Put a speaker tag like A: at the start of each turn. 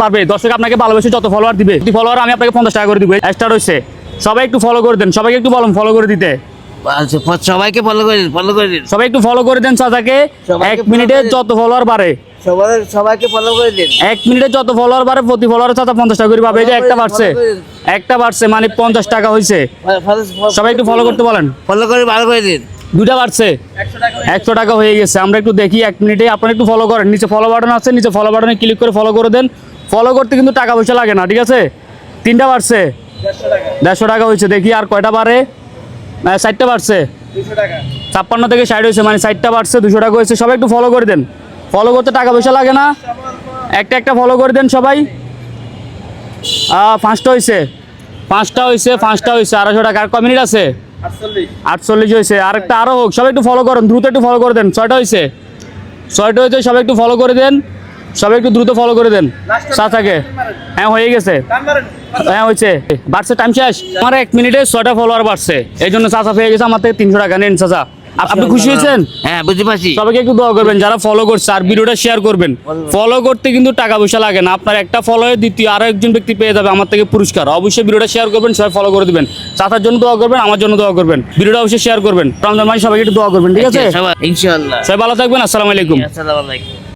A: পারবে। দর্শক আপনাকে ভালোবেসে যত ফলোয়ার দিবে, ফলোয়ার আমি আপনাকে 50 টাকা করে দিব। স্টার্ট হয়েছে, সবাই একটু ফলো করে দেন, সবাইকে একটু বলুন ফলো করে দিতে।
B: আচ্ছা, সবাইকে ফলো করে দিন, ফলো করে দিন,
A: সবাই একটু ফলো করে দেন চাচাকে।
B: সবাইকে
A: 1 মিনিটে
B: follow করে দিন।
A: যত ফলোয়ার বাড়ে,
B: সবাইকে ফলো করে দিন।
A: 1 মিনিটে যত ফলোয়ার বাড়ে প্রতি ফলোয়ার চাচা 50 টাকা করে পাবে। এই যে একটা বাড়ছে, একটা বাড়ছে মানে 50 টাকা হয়েছে। সবাই একটু ফলো করতে বলেন।
B: ফলো করে ভালো করে দিন।
A: দুটা বাড়ছে, 100 টাকা হয়ে গেছে। আমরা একটু দেখি 1 মিনিটে। আপনারা একটু ফলো করেন, নিচে ফলো বাটন আছে, নিচে ফলো বাটনে ক্লিক করে ফলো করে দেন। ফলো করতে কিন্তু টাকা পয়সা লাগে না, ঠিক আছে। 3টা বাড়ছে, 150 টাকা হয়েছে। দেখি আর কয়টা বাড়ে। 60টা বাড়ছে, 56 থেকে 60 হয়েছে, মানে 60টা বাড়ছে, 200 টাকা হয়েছে। সবাই একটু ফলো করে দেন, ফলো করতে টাকা পয়সা লাগে না। একটা ফলো করে দেন সবাই। 5টা হয়েছে, 5টা হয়েছে, 250 টাকা। আর ক মিনিট আছে? 48 হয়েছে। আরেকটা আরো হোক, সবাই একটু ফলো করেন, দ্রুত একটু ফলো করে দেন। 6টা হয়েছে, সবাই একটু ফলো করে দেন, সবাই একটু দ্রুত ফলো করে দেন চাচাকে। হ্যাঁ হয়ে গেছে, হ্যাঁ হয়েছে, বাড়ছে। টাইম শেষ। আমার 1 মিনিটে 6টা ফলোয়ার বাড়ছে, এই জন্য চাচা পেয়ে গেছে আমার থেকে 300 টাকা। নেন চাচা, আপনি খুশি হয়েছেন?
B: হ্যাঁ, বুঝতে পারছি।
A: সবাইকে একটু দোয়া করবেন যারা ফলো করছে, আর ভিডিওটা শেয়ার করবেন। ফলো করতে কিন্তু টাকা পয়সা লাগে না। আপনার একটা ফলোয়ে দ্বিতীয় আরো একজন ব্যক্তি পেয়ে যাবে আমার থেকে পুরস্কার। অবশ্যই ভিডিওটা শেয়ার করবেন, সবাই ফলো করে দিবেন। চাচার জন্য দোয়া করবেন, আমার জন্য দোয়া করবেন। ভিডিওটা অবশ্যই শেয়ার করবেন। রমজান মাসে সবাইকে একটু দোয়া করবেন, ঠিক আছে?
B: ইনশাআল্লাহ।
A: সবাই ভালো থাকবেন। আসসালামু আলাইকুম।
B: আসসালামু আলাইকুম।